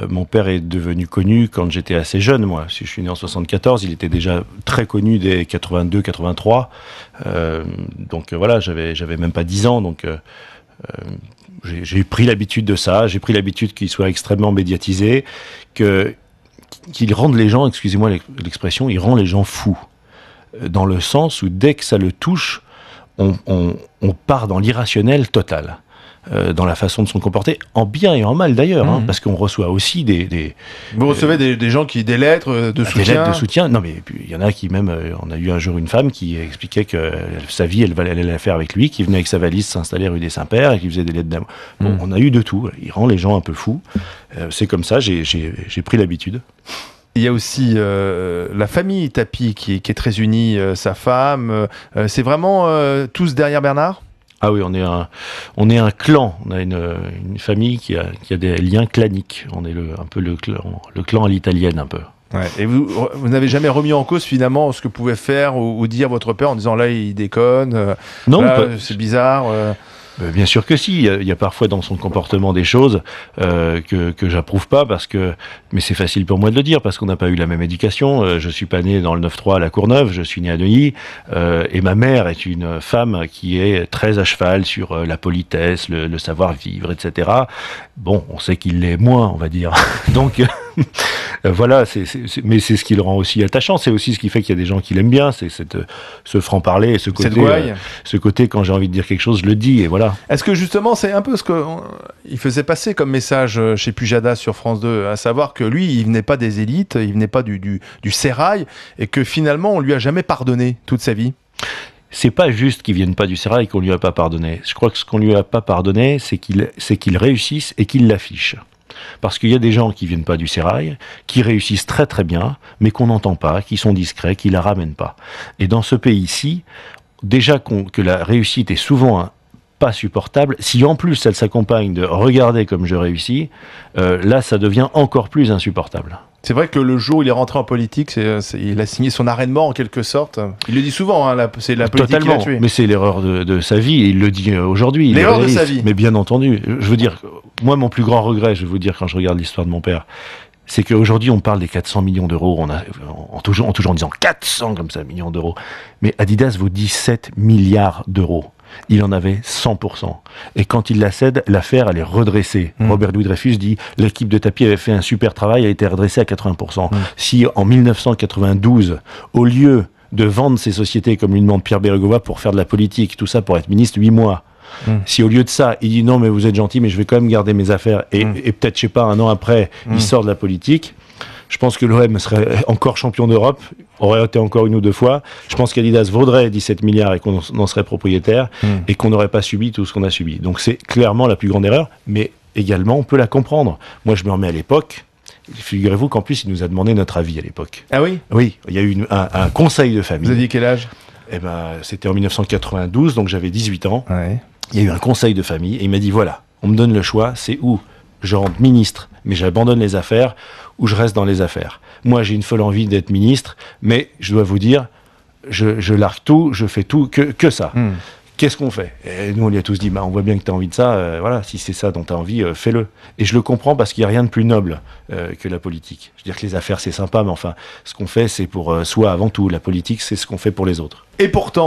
Mon père est devenu connu quand j'étais assez jeune, moi. Si je suis né en 74, il était déjà très connu dès 82, 83. Donc voilà, j'avais même pas 10 ans, donc j'ai pris l'habitude de ça. J'ai pris l'habitude qu'il soit extrêmement médiatisé, qu'il rende les gens, excusez-moi l'expression, il rend les gens fous. Dans le sens où dès que ça le touche, on part dans l'irrationnel total. Dans la façon de se comporter, en bien et en mal d'ailleurs, hein, parce qu'on reçoit aussi Vous recevez des gens des lettres de soutien. Des lettres de soutien. Non, mais il y en a qui même... on a eu un jour une femme qui expliquait que sa vie, elle allait la faire avec lui, qui venait avec sa valise s'installer rue des Saints-Pères et qui faisait des lettres d'amour. Bon, on a eu de tout. Il rend les gens un peu fous. C'est comme ça, j'ai pris l'habitude. Il y a aussi la famille Tapie qui est très unie, sa femme. C'est vraiment tous derrière Bernard ? Ah oui, on est un clan, on a une famille qui a des liens claniques. On est un peu le clan à l'italienne un peu. Ouais. Et vous n'avez jamais remis en cause finalement ce que pouvait faire ou dire votre père en disant là il déconne, non, là, c'est bizarre. Bien sûr que si, il y a parfois dans son comportement des choses que j'approuve pas mais c'est facile pour moi de le dire parce qu'on n'a pas eu la même éducation. Je suis pas né dans le 9-3 à la Courneuve, je suis né à Neuilly et ma mère est une femme qui est très à cheval sur la politesse, le savoir-vivre, etc. Bon, on sait qu'il l'est moins, on va dire. Donc voilà, mais c'est ce qui le rend aussi attachant. C'est aussi ce qui fait qu'il y a des gens qui l'aiment bien. C'est ce franc-parler et ce côté quand j'ai envie de dire quelque chose, je le dis et voilà. Est-ce que justement c'est un peu ce qu'il faisait passer comme message chez Pujadas sur France 2, à savoir que lui il venait pas des élites, il venait pas du sérail et que finalement on lui a jamais pardonné toute sa vie? C'est pas juste qu'il vienne pas du sérail qu'on lui a pas pardonné. Je crois que ce qu'on lui a pas pardonné, c'est qu'il réussisse et qu'il l'affiche. Parce qu'il y a des gens qui viennent pas du sérail, qui réussissent très très bien, mais qu'on n'entend pas, qui sont discrets, qui la ramènent pas. Et dans ce pays-ci, déjà que la réussite est souvent pas supportable, si en plus elle s'accompagne de « regardez comme je réussis », là ça devient encore plus insupportable. C'est vrai que le jour où il est rentré en politique, il a signé son arrêt de mort en quelque sorte. Il le dit souvent, hein, c'est la politique qui l'a tué. Mais c'est l'erreur de sa vie, et il le dit aujourd'hui. L'erreur de sa vie. Mais bien entendu. Je veux dire, moi mon plus grand regret, je vais vous dire quand je regarde l'histoire de mon père, c'est qu'aujourd'hui on parle des 400 millions d'euros, toujours en disant 400 comme ça, millions d'euros. Mais Adidas vaut 17 milliards d'euros. Il en avait 100%. Et quand il la cède, l'affaire, elle est redressée. Robert Louis Dreyfus dit, l'équipe de Tapie avait fait un super travail, elle a été redressée à 80%. Si en 1992, au lieu de vendre ses sociétés comme lui demande Pierre Bérégovoy pour faire de la politique, tout ça pour être ministre 8 mois, si au lieu de ça, il dit non mais vous êtes gentil mais je vais quand même garder mes affaires et peut-être, je sais pas, un an après, il sort de la politique, je pense que l'OM serait encore champion d'Europe, aurait été encore une ou deux fois. Je pense qu'Adidas vaudrait 17 milliards et qu'on en serait propriétaire et qu'on n'aurait pas subi tout ce qu'on a subi. Donc c'est clairement la plus grande erreur, mais également on peut la comprendre. Moi je me remets à l'époque, figurez-vous qu'en plus il nous a demandé notre avis à l'époque. Ah oui? Oui, il y a eu un conseil de famille. Vous aviez quel âge? Eh ben, c'était en 1992, donc j'avais 18 ans. Ouais. Il y a eu un conseil de famille et il m'a dit voilà, on me donne le choix, c'est où je rentre ministre, mais j'abandonne les affaires, ou je reste dans les affaires. Moi, j'ai une folle envie d'être ministre, mais je dois vous dire, je largue tout, je fais tout, que ça. Qu'est-ce qu'on fait? Et nous, on lui a tous dit, bah, on voit bien que tu as envie de ça, voilà, si c'est ça dont tu as envie, fais-le. Et je le comprends parce qu'il n'y a rien de plus noble que la politique. Je veux dire que les affaires, c'est sympa, mais enfin, ce qu'on fait, c'est pour soi avant tout. La politique, c'est ce qu'on fait pour les autres. Et pourtant,